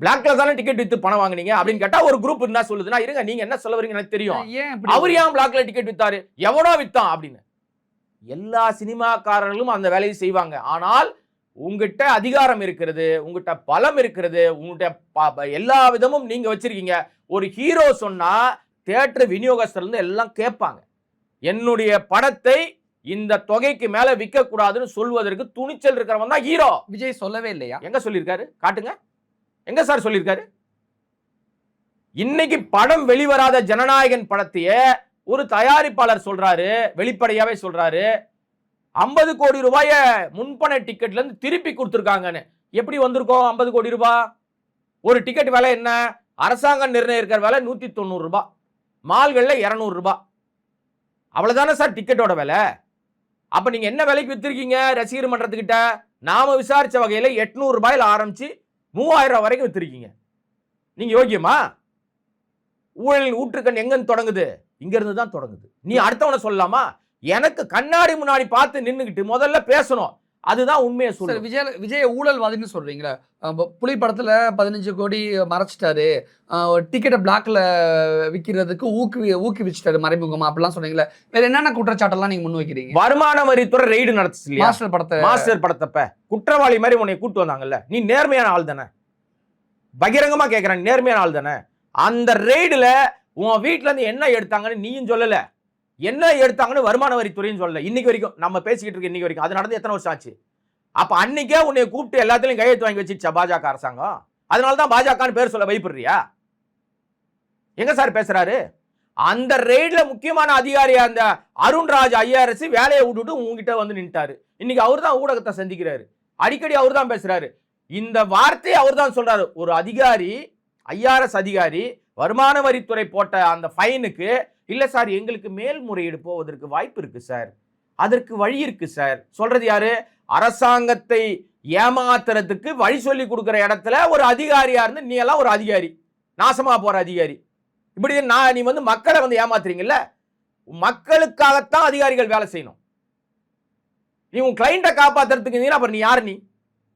பிளாக்ல தானே ticket with பணம் வாங்குனீங்க அப்படின்னு கேட்டா ஒரு குரூப் என்ன சொல்லுதுன்னா, இருங்க நீங்க என்ன சொல்ல வரீங்க எனக்கு தெரியும். அவர் ஏன் பிளாக்ல டிக்கெட் வித்தாரு, எவனோ வித்தான் அப்படின்னு. எல்லா சினிமாக்காரர்களும் அந்த வேலையை செய்வாங்க. ஆனால் உங்ககிட்ட அதிகாரம் இருக்கிறது, உங்ககிட்ட பலம் இருக்கிறது, உங்ககிட்ட எல்லா விதமும் நீங்க வச்சிருக்கீங்க. ஒரு ஹீரோ சொன்னா தியேட்டர் விநியோகஸ்தர்ல இருந்து எல்லாம் கேட்பாங்க. என்னுடைய படத்தை இந்த தொகைக்கு மேல விற்க கூடாதுன்னு சொல்வதற்கு துணிச்சல் இருக்கிறவன் தான் ஹீரோ. விஜய் சொல்லவே இல்லையா? எங்க சொல்லியிருக்காரு காட்டுங்க, எங்க சார் சொல்லியிருக்காரு? இன்னைக்கு படம் வெளிவராத ஜனநாயகன் படத்தையே ஒரு தயாரிப்பாளர் சொல்றாரு, வெளிப்படையாவே சொல்றாரு, 50 கோடி ரூபாய முன்பண டிக்கெட்ல இருந்து திருப்பி கொடுத்திருக்காங்கன்னு. எப்படி வந்திருக்கோம் 50 கோடி ரூபாய்? ஒரு டிக்கெட் விலை என்ன? அரசாங்கம் நிர்ணயிக்கிற விலை 190 ரூபாய், மால்கள்ல 200 ரூபாய். அவ்வளவுதானே சார் டிக்கெட்டோட விலை. அப்ப நீங்க என்ன விலைக்கு வித்திருக்கீங்க ரசிகர் மன்றத்துக்கிட்ட? நாம விசாரிச்ச வகையில 800 ரூபாயில ஆரம்பிச்சு 3000 ரூபாய் வரைக்கும் வித்திருக்கீங்க. நீங்க யோகியமா? ஊழல் ஊற்றுக்கண் எங்க தொடங்குது? இங்க இருந்து தான் தொடங்குது. நீ அடுத்தவனை சொல்லலாமா? எனக்கு கண்ணாடி முன்னாடி பார்த்து நின்னுகிட்டு முதல்ல பேசணும். அதுதான் உண்மையை சொல்லுங்க. விஜய் ஊழல்வாதின்னு சொல்றீங்களா? புலி படத்துல 15 கோடி மறைச்சிட்டாரு, டிக்கெட்டை பிளாக்ல விற்கிறதுக்கு ஊக்குவிச்சிட்டாரு மறைமுகமா அப்படிலாம் சொன்னீங்களா? வேற என்னென்ன குற்றச்சாட்டெல்லாம் நீங்க முன் வைக்கிறீங்க? வருமான வரித்துறை ரெய்டு நடத்துச்சு இல்லையா? மாஸ்டர் படத்தப்ப குற்றவாளி மாதிரி உன்னை கூட்டு வந்தாங்கல்ல. நீ நேர்மையான ஆள் தானே? பகிரங்கமா கேட்கிறேன், நேர்மையான ஆள் தானே? அந்த ரெய்டுல உன் வீட்டுல இருந்து என்ன எடுத்தாங்கன்னு நீயும் சொல்லல, என்ன எடுத்தாங்கன்னு வருமான வரித்துறையும் சொல்லல. இன்னைக்கு வரைக்கும் நம்ம பேசிக்கிட்டு இருக்க இன்னைக்கு வரைக்கும். அது நடந்து எத்தனை வருஷம் ஆச்சு? அப்ப அன்னைக்கே உன்னை கூப்பிட்டு எல்லாத்திலையும் கையெழுத்து வாங்கி வச்சிருச்சா பாஜக அரசாங்கம்? அதனாலதான் பாஜகன்னு பேர் சொல்ல பயப்படுறியா? எங்க சார் பேசுறாரு? அந்த ரெய்டுல முக்கியமான அதிகாரியா அந்த அருண்ராஜ் ஐஆர்எஸ் வேலையை விட்டுட்டு உங்ககிட்ட வந்து நின்ட்டாரு. இன்னைக்கு அவர் தான் ஊடகத்தை சந்திக்கிறாரு, அடிக்கடி அவர் தான் பேசுறாரு. இந்த வார்த்தையை அவர் தான் சொல்றாரு. ஒரு அதிகாரி, ஐஆர்எஸ் அதிகாரி வருமான வரித்துறை போட்ட அந்த ஃபைனுக்கு இல்ல சார் எங்களுக்கு மேல்முறையீடு போவதற்கு வாய்ப்பு இருக்கு சார், அதற்கு வழி இருக்கு சார் சொல்றது யாரு? அரசாங்கத்தை ஏமாத்துறதுக்கு வழி சொல்லி கொடுக்கிற இடத்துல ஒரு அதிகாரியா இருந்து நீ எல்லாம் ஒரு அதிகாரி, நாசமா போற அதிகாரி. இப்படி நீ வந்து மக்களை வந்து ஏமாத்துறீங்கல்ல. மக்களுக்காகத்தான் அதிகாரிகள் வேலை செய்யணும். நீ உன் கிளைண்ட்டை காப்பாத்துறதுக்கு அப்புறம் நீ யாரு? நீ